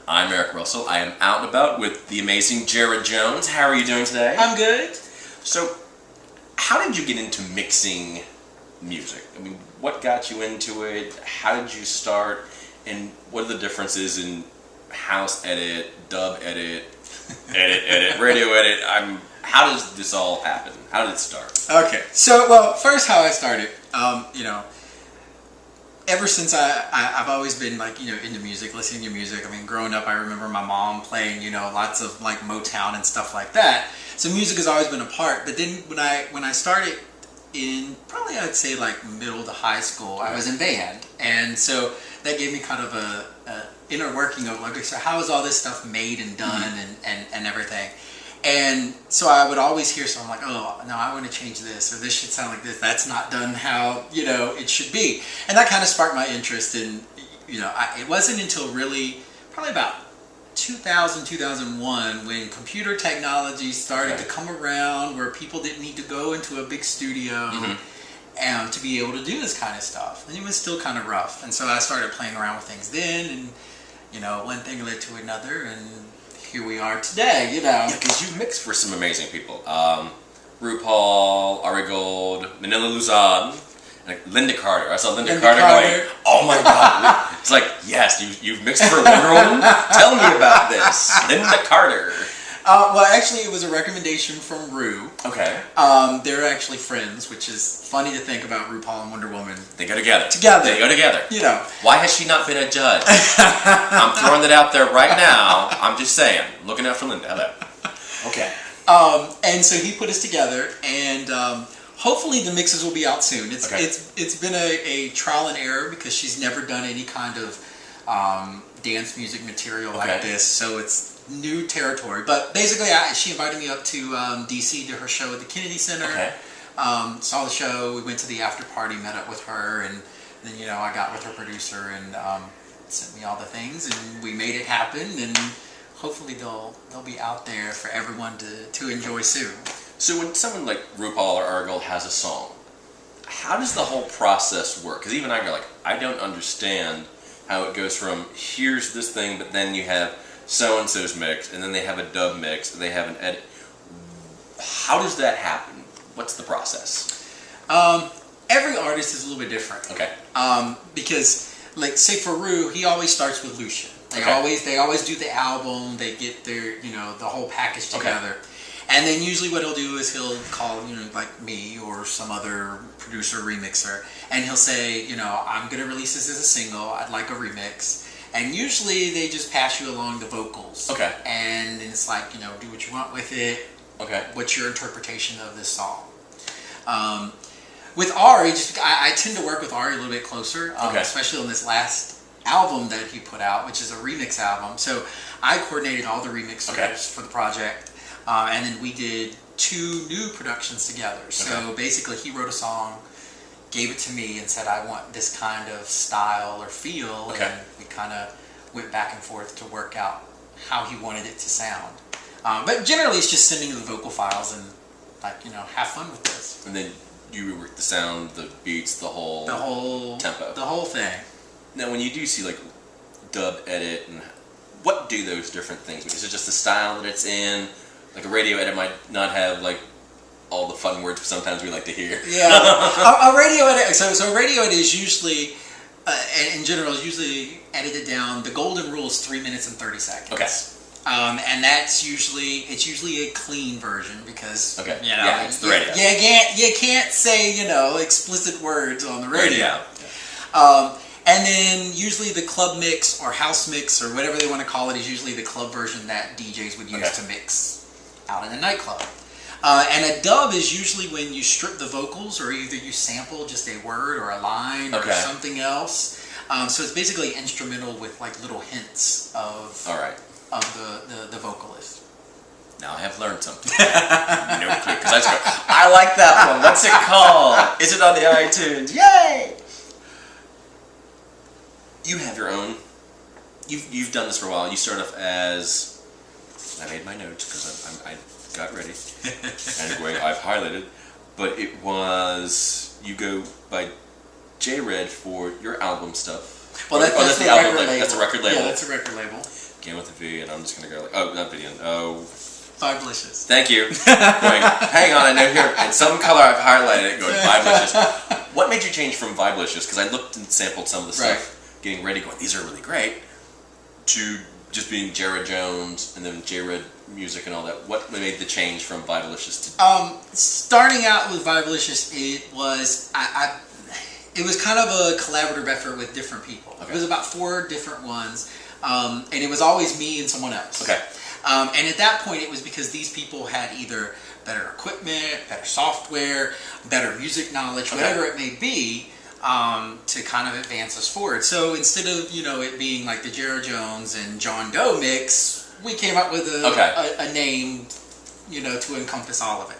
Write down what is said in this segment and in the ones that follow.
I'm Eric Russell. I am out and about with the amazing Jared Jones. How are you doing today? I'm good. So, how did you get into mixing music? I mean, what got you into it? How did you start? And what are the differences in house edit, dub edit, radio edit? How does this all happen? How did it start? Okay, so, well, first how I started, ever since I've always been into music, listening to music. I mean, growing up, I remember my mom playing, lots of like Motown and stuff like that. So music has always been a part. But then when I started in probably I'd say like middle to high school, I was in band, and so that gave me kind of a inner working of like, so how is all this stuff made and done and everything. And so I would always hear something like, oh, no, I want to change this, or this should sound like this. That's not done how, it should be. And that kind of sparked my interest in, it wasn't until really probably about 2000, 2001 when computer technology started to come around where people didn't need to go into a big studio and to be able to do this kind of stuff. And it was still kind of rough. And so I started playing around with things then, and, one thing led to another, and here we are today, Yeah, because you mixed for some amazing people. RuPaul, Ari Gold, Manila Luzon, and Linda Carter. I saw Linda Carter going, oh my God. It's like, yes, you've mixed for Wonder Woman? Tell me about this. Linda Carter. Well, actually, it was a recommendation from Ru. Okay. They're actually friends, which is funny to think about RuPaul and Wonder Woman. They go together. They go together. Why has she not been a judge? I'm throwing it out there right now. I'm just saying. Looking out for Linda. Hello. Okay. And so he put us together, and hopefully the mixes will be out soon. It's been a trial and error because she's never done any kind of dance music material like this, so it's new territory. But basically, she invited me up to DC to her show at the Kennedy Center. Okay. Saw the show. We went to the after party, met up with her, and then I got with her producer and sent me all the things, and we made it happen. And hopefully they'll be out there for everyone to enjoy soon. So when someone like RuPaul or Ari Gold has a song, how does the whole process work? Because even I go like, I don't understand how it goes from here's this thing, but then you have so-and-so's mix, and then they have a dub mix, and they have an edit. How does that happen? What's the process? Every artist is a little bit different. Okay. Because, like, say for Ru, he always starts with Lucian. They always do the album, they get their, the whole package together. Okay. And then usually what he'll do is he'll call, like me or some other producer remixer, and he'll say, I'm going to release this as a single, I'd like a remix. And usually they just pass you along the vocals. Okay. And it's like, do what you want with it. Okay. What's your interpretation of this song? With Ari, I tend to work with Ari a little bit closer, especially on this last album that he put out, which is a remix album. So I coordinated all the remixers for the project. And then we did 2 new productions together. So basically he wrote a song, gave it to me, and said, I want this kind of style or feel. Okay. And we kind of went back and forth to work out how he wanted it to sound. But generally it's just sending the vocal files and have fun with this. And then you rework the sound, the beats, the whole tempo. The whole thing. Now when you do see like dub edit, and what do those different things mean? Is it just the style that it's in? Like a radio edit might not have like all the fun words sometimes we like to hear. Yeah, a radio edit. So a radio edit is usually, in general, is usually edited down. The golden rule is 3 minutes and 30 seconds. Okay. And that's usually a clean version because it's the radio. You can't say explicit words on the radio. And then usually the club mix or house mix or whatever they want to call it is usually the club version that DJs would use to mix out in a nightclub. And a dub is usually when you strip the vocals, or either you sample just a word or a line or something else. So it's basically instrumental with like little hints of the vocalist. Now I have learned something. No clue, because I like that one. What's it called? Is it on the iTunes? Yay! You have your own. You've done this for a while. You start off as. I made my notes because I got ready and going. I've highlighted, but it was you go by J Red for your album stuff. Well, that's the record label. That's a record label. Yeah, that's a record label. begin with a V, and I'm just gonna go like, oh, not video. Oh, Vibalicious. thank you. Going, hang on, I know here in some color I've highlighted it. Going Vibalicious. What made you change from Vibalicious? Because I looked and sampled some of the stuff, getting ready, going, these are really great, to just being Jared Jones and then J-Red Music and all that. What made the change from Vibalicious to? Starting out with Vibalicious, it was it was kind of a collaborative effort with different people. Okay. It was about 4 different ones, and it was always me and someone else. Okay. And at that point, it was because these people had either better equipment, better software, better music knowledge, whatever it may be, to kind of advance us forward. So instead of it being like the Jared Jones and John Doe mix, we came up with a name, to encompass all of it.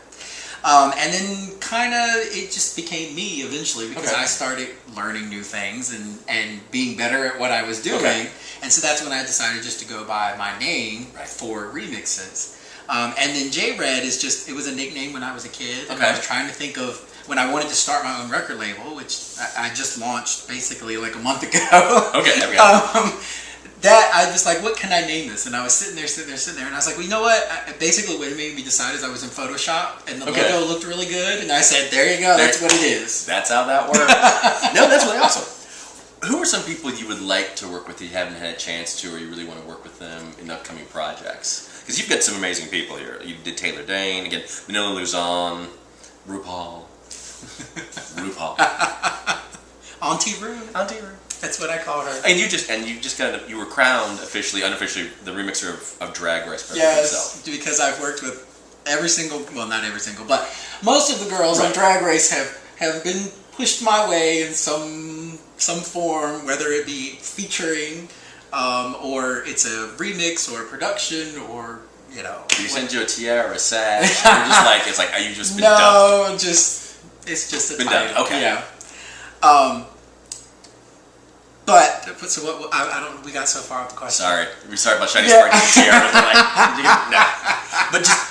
And then kind of it just became me eventually because I started learning new things and being better at what I was doing. Okay. And so that's when I decided just to go by my name for remixes. And then J-Red it was a nickname when I was a kid. And I was trying to think of when I wanted to start my own record label, which I just launched basically like a month ago. Okay, there we go. That I was like, what can I name this? And I was sitting there, and I was like, well, you know what? Basically, what it made me decide is I was in Photoshop, and the logo looked really good, and I said, there you go, that's what it is. That's how that works. No, that's really awesome. Who are some people you would like to work with that you haven't had a chance to, or you really want to work with them in upcoming projects? Because you've got some amazing people here. You did Taylor Dane, again, Manila Luzon, RuPaul. Auntie Ru. Auntie Ru. That's what I call her. And you were crowned unofficially, the remixer of Drag Race. Yes, because I've worked with not every single, but most of the girls on Drag Race have been pushed my way in some form, whether it be featuring, or it's a remix or a production, or Do you send you a tiara, a sash? Or just like it's like are you just been dumped? No, it's just a been title. done. Okay. Yeah. But so what? I don't. We got so far off the question. Sorry, we're sorry about Shiny Sparks tiara. No. But just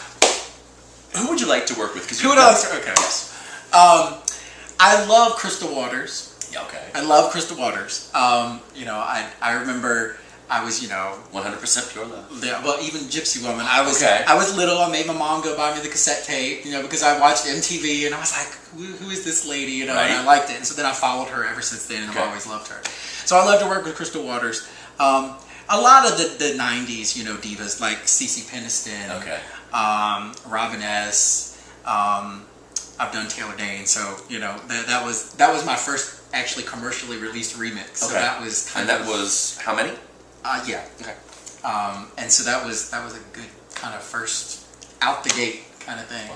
who would you like to work with? Who would I like to? Okay. Yes. I love Crystal Waters. Yeah, okay. I love Crystal Waters. I remember I was 100% pure love. Yeah, well, even Gypsy Woman. I was little. I made my mom go buy me the cassette tape, because I watched MTV, and I was like, who is this lady? And I liked it, and so then I followed her ever since then, and I've always loved her. So I love to work with Crystal Waters. A lot of the '90s, divas like Cece Peniston, Robin S. I've done Taylor Dane, so that was my first actually commercially released remix. So that was was how many? Yeah. Okay. And so that was a good kind of first out the gate kind of thing.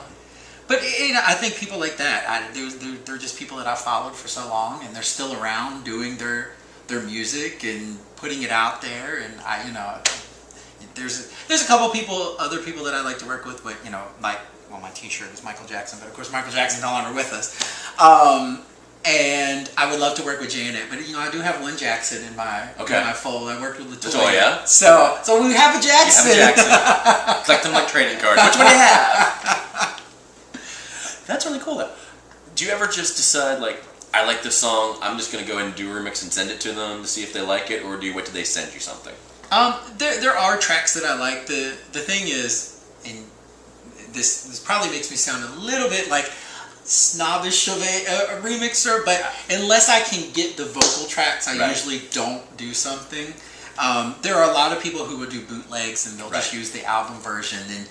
But I think people like that. They're just people that I've followed for so long, and they're still around doing their music and putting it out there. And there's a couple other people that I like to work with, but my T-shirt is Michael Jackson, but of course Michael Jackson's no longer with us. And I would love to work with Janet, but I do have Lynn Jackson in my fold. I worked with LaToya. So we have a Jackson. You have a Jackson. Collect them like trading cards. Which one do you have? That's really cool though. Do you ever just decide I like this song, I'm just going to go ahead and do a remix and send it to them to see if they like it, or do you wait till they send you something? There are tracks that I like. The thing is, and this probably makes me sound a little bit like snobbish of a remixer, but unless I can get the vocal tracks, I usually don't do something. There are a lot of people who would do bootlegs and they'll just use the album version. And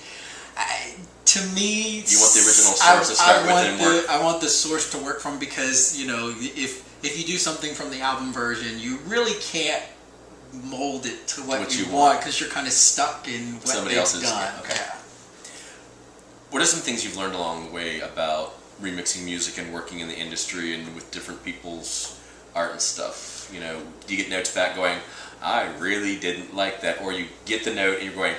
to me, you want the original source to start with and work. I want the source to work from, because if you do something from the album version, you really can't mold it to what you want, because you're kind of stuck in what somebody else's done. Yeah, okay. Yeah. What are some things you've learned along the way about remixing music and working in the industry and with different people's art and stuff? Do you get notes back going, I really didn't like that, or you get the note and you're going,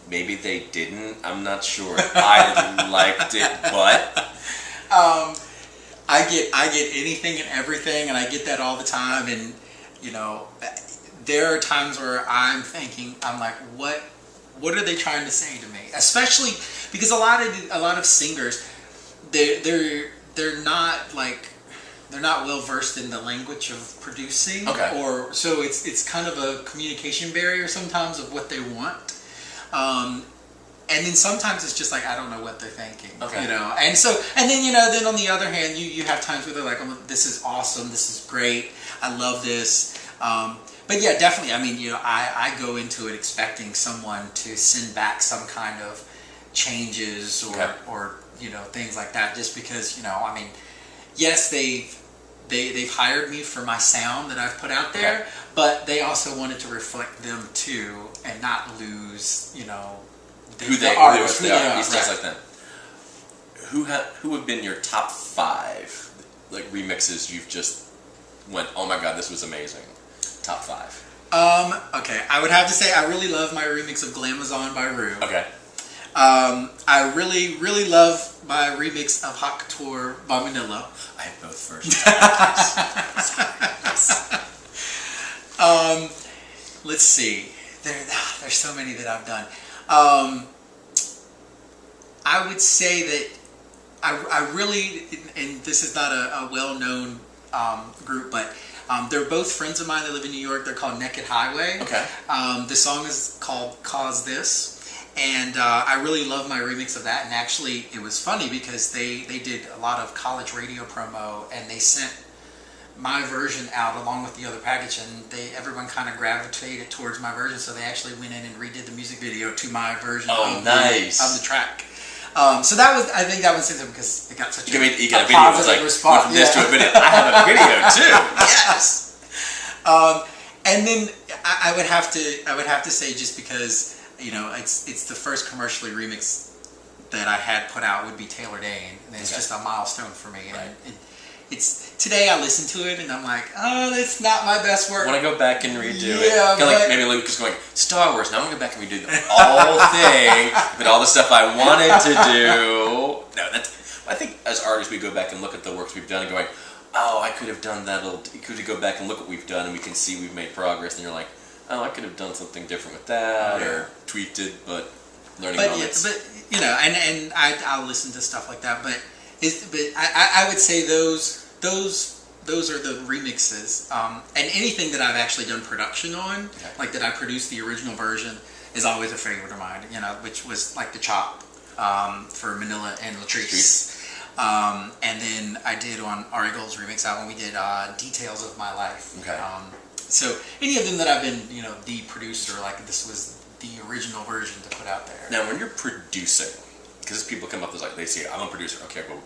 maybe they didn't, I'm not sure, I liked it, but I get anything and everything, and I get that all the time. And there are times where I'm like, what are they trying to say to me? Especially because a lot of singers, they're not they're not well versed in the language of producing, Okay. or so it's kind of a communication barrier sometimes of what they want. And then sometimes it's just like, I don't know what they're thinking, Okay. you know. And so, and then, you know, then on the other hand, you have times where they're like, oh, this is awesome, this is great, I love this. But yeah, definitely, I mean, you know, I go into it expecting someone to send back some kind of changes or you know, things like that, just because, you know, I mean, yes, they've hired me for my sound that I've put out there, but they also wanted to reflect them too and not lose, you know, who they are, are, these things right. like that. Who have been your top 5 like remixes you've just went, oh my god, this was amazing? Top 5. Okay, I would have to say I really love my remix of Glamazon by Rue. Okay. I really, really love my remix of Hot Couture by Manila. I had both first. Let's see. There's so many that I've done. I would say that I really, and this is not a well-known group, but they're both friends of mine that live in New York. They're called Naked Highway. Okay. The song is called Cause This. And I really love my remix of that. And actually, it was funny because they did a lot of college radio promo, and they sent my version out along with the other package, and everyone kind of gravitated towards my version, so they actually went in and redid the music video to my version of the track. So that was, I think that was simple because it got such you got a video. It's positive like, response. went from this to a video. I have a video too. Yes. And then I would have to say, just because, you know, it's the first commercially remix that I had put out would be Taylor Dane, and it's just a milestone for me. Right. And it's today I listen to it and I'm like, oh, that's not my best work. I want to go back and redo it. Yeah, Kind of like maybe Luke is going, Star Wars. Now I'm going to go back and redo the whole thing, but all the stuff I wanted to do. No, I think as artists we go back and look at the works we've done and going, oh, I could have done that. Could you go back and look what we've done, and we can see we've made progress. And you're like, oh, I could have done something different with that, or tweaked it, but learning moments. But you know, and I'll listen to stuff like that. But I would say those are the remixes. And anything that I've actually done production on, like that I produced the original version, is always a favorite of mine. You know, which was like the Chop for Manila and Latrice. And then I did on Ari Gold's remix album, we did Details of My Life. Okay. So any of them that I've been, you know, the producer, like this was the original version to put out there. Now, when you're producing, because people come up with like, they say, I'm a producer. Okay, well,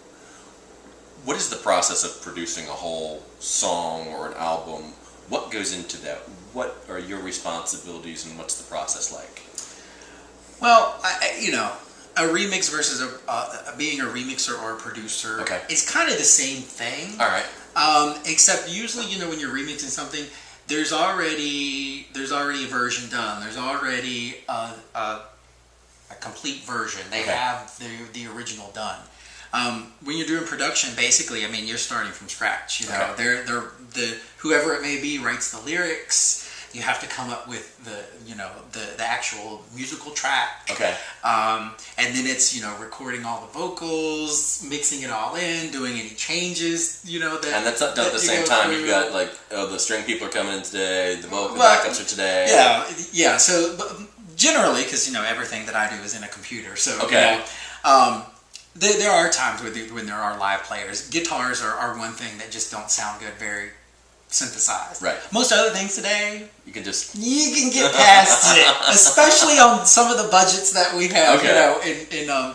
what is the process of producing a whole song or an album? What goes into that? What are your responsibilities, and what's the process like? Well, you know, a remix versus being a remixer or a producer, it's kind of the same thing. All right. Except usually, you know, when you're remixing something, there's already a version done. There's already a complete version. They have the original done. When you're doing production, basically, I mean, you're starting from scratch. You know, they're whoever it may be writes the lyrics. You have to come up with the actual musical track. Okay. And then it's, you know, recording all the vocals, mixing it all in, doing any changes, you know. And that's not done at the same time. You've got like, oh, the string people are coming in today, the backups are today. Yeah. So generally, because, you know, everything that I do is in a computer. So, okay. You know, there are times when there are live players. Guitars are one thing that just don't sound good very synthesized. Right. Most other things today, you can get past it, especially on some of the budgets that we have. Okay. You know,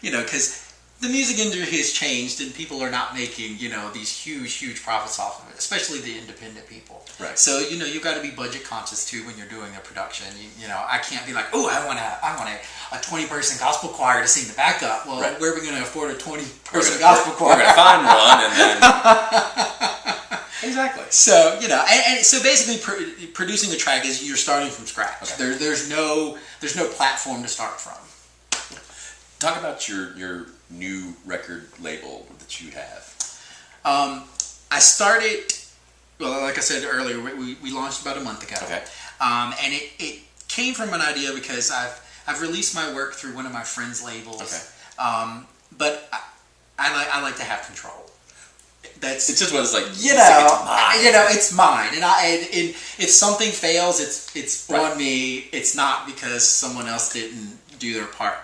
you know, because the music industry has changed, and people are not making, you know, these huge profits off of it, especially the independent people. Right. So, you know, you've got to be budget conscious too when you're doing a production. You know, I can't be like, oh, I want a 20-person gospel choir to sing the backup. Well, where are we going to afford a 20-person gospel choir? We're going to find one, and then. Exactly. So, you know, and so basically producing a track is you're starting from scratch. Okay. There's no platform to start from. Talk about your new record label that you have. I started, well, like I said earlier, we launched about a month ago. Okay. And it came from an idea because I've released my work through one of my friends' labels. Okay. But I like to have control. that's It's just what it's like. you it's like, know, it's mine. it's mine, and if something fails, it's Right. on me. It's not because someone else didn't do their part.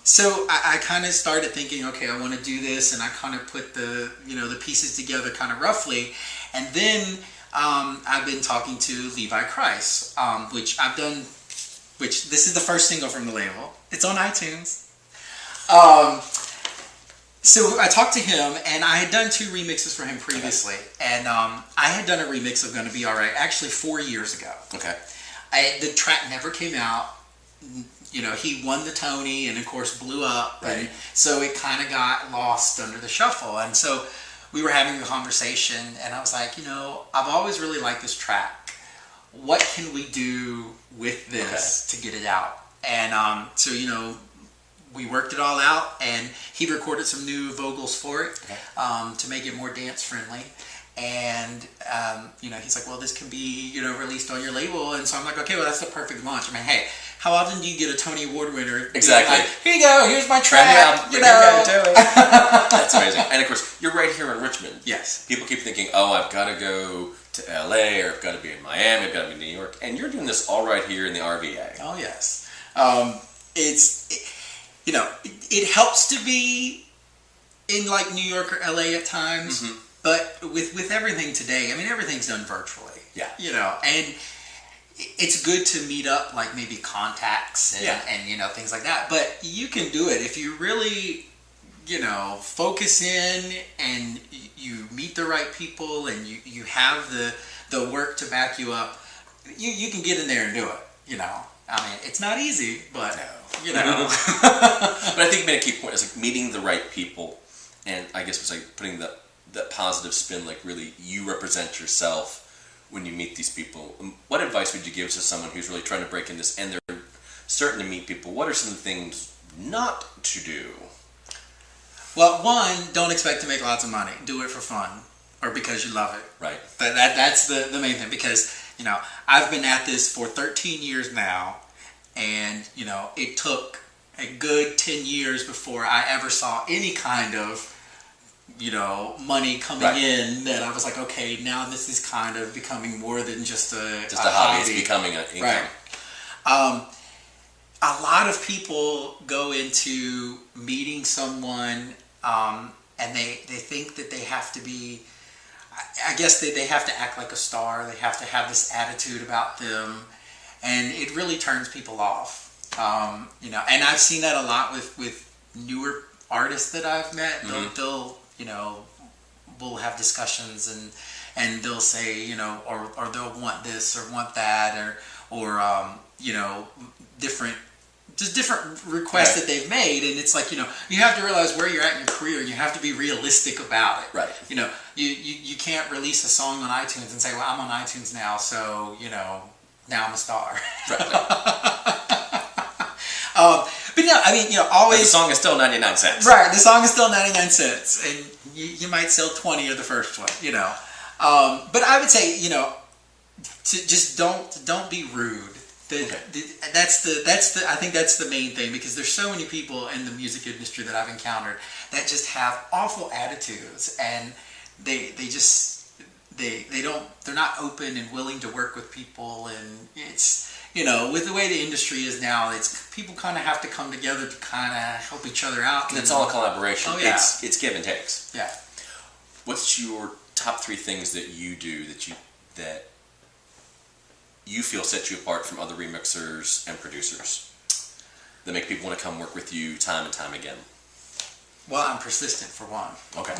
So I kind of started thinking, okay, I want to do this, and I kind of put the pieces together kind of roughly, and then I've been talking to Levi Christ, which I've done. Which this is the first single from the label. It's on iTunes. So I talked to him, and I had done 2 remixes for him previously, and I had done a remix of "Gonna Be Alright" actually 4 years ago. Okay. The track never came out. You know, he won the Tony, and of course blew up, Right. and so it kind of got lost under the shuffle. And so we were having a conversation, and I was like, I've always really liked this track. What can we do with this to get it out? And so we worked it all out, and he recorded some new vocals for it to make it more dance friendly. And he's like, well, this can be released on your label. And so I'm like, okay, well, that's the perfect launch. I mean, hey, how often do you get a Tony Award winner? Exactly. Like, here you go. Here's my track. That's amazing. And of course, you're right here in Richmond. Yes. People keep thinking, oh, I've got to go to LA, or I've got to be in Miami, I've got to be in New York, and you're doing this all right here in the RVA. Oh yes. It helps to be in like New York or LA at times, but with everything today, I mean, everything's done virtually. Yeah. And it's good to meet up, like maybe contacts and things like that. But you can do it if you really focus in, and you meet the right people, and you have the work to back you up. You can get in there and do it. I mean, it's not easy, but But I think you made a key point. It's like meeting the right people, and I guess it's like putting that positive spin. Like really, you represent yourself when you meet these people. What advice would you give to someone who's really trying to break in this, and they're starting to meet people? What are some things not to do? Well, one, don't expect to make lots of money. Do it for fun, or because you love it. Right. That's the main thing, because I've been at this for 13 years now, and it took a good 10 years before I ever saw any kind of money coming in that I was like, okay, now this is kind of becoming more than just a hobby. It's becoming an income. Right. A lot of people go into meeting someone, and they think that they have to be, I guess they have to act like a star. They have to have this attitude about them, and it really turns people off. And I've seen that a lot with newer artists that I've met. They'll we'll have discussions, and they'll say, or they'll want this or want that, or different requests that they've made. And it's like, you have to realize where you're at in your career, and you have to be realistic about it. Right. You can't release a song on iTunes and say, well, I'm on iTunes now, so now I'm a star. Right. But no, I mean, always. But the song is still 99 cents. Right, the song is still 99 cents, and you might sell 20 of the first one, But I would say, to just don't be rude. I think that's the main thing, because there's so many people in the music industry that I've encountered that just have awful attitudes, and they're not open and willing to work with people, and it's with the way the industry is now, it's people kind of have to come together to kind of help each other out. And it's all a collaboration. Oh, yeah. It's give and takes. Yeah. What's your top 3 things that you do that you feel set you apart from other remixers and producers that make people want to come work with you time and time again? Well, I'm persistent, for one. Okay.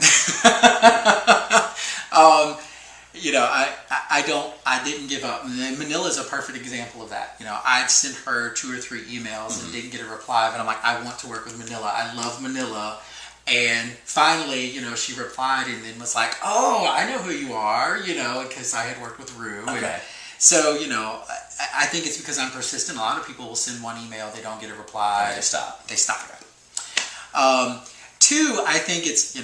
I didn't give up. And Manila's a perfect example of that. I'd sent her 2 or 3 emails and didn't get a reply, but I'm like, I want to work with Manila. I love Manila. And finally, she replied and then was like, oh, I know who you are, because I had worked with Rue. Okay. And so, I think it's because I'm persistent. A lot of people will send one email, they don't get a reply. They stop. They stop. 2, I think it's,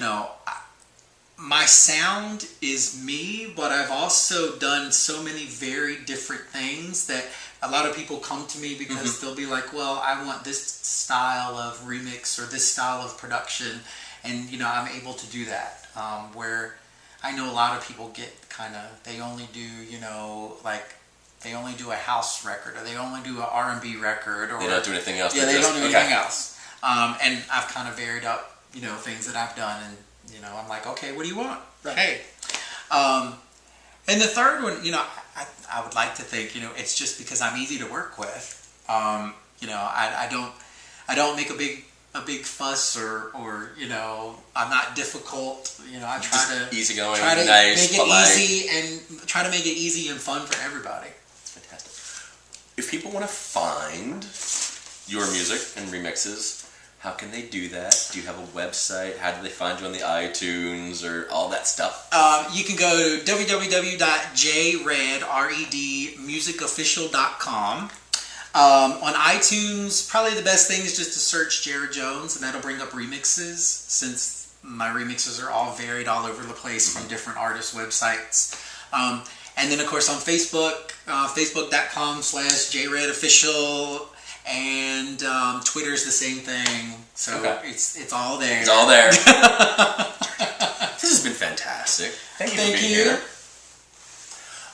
my sound is me, but I've also done so many very different things that a lot of people come to me because they'll be like, well, I want this style of remix or this style of production. and I'm able to do that. Where I know a lot of people get they only do they only do a house record, or they only do an R&B record, or they don't do anything else. Yeah, they don't do anything else. And I've kind of varied up, things that I've done, and I'm like, okay, what do you want? Right. Hey, and the third one, I would like to think, it's just because I'm easy to work with. I don't make a big fuss, or I'm not difficult. I try to easygoing, try to nice, make it polite. easy, and try to make it easy and fun for everybody. Fantastic. If people want to find your music and remixes, how can they do that? Do you have a website? How do they find you on the iTunes or all that stuff? You can go to www.jredmusicofficial.com. On iTunes, probably the best thing is just to search Jared Jones, and that'll bring up remixes, since my remixes are all varied all over the place from different artists' websites. And then, of course, on Facebook, facebook.com/JRedOfficial, and Twitter's the same thing. So it's all there. It's all there. This has been fantastic. Thank you for being here.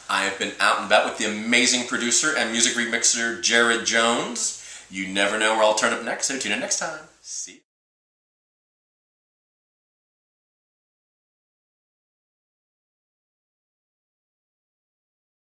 I have been out and about with the amazing producer and music remixer, Jared Jones. You never know where I'll turn up next, so tune in next time. See you.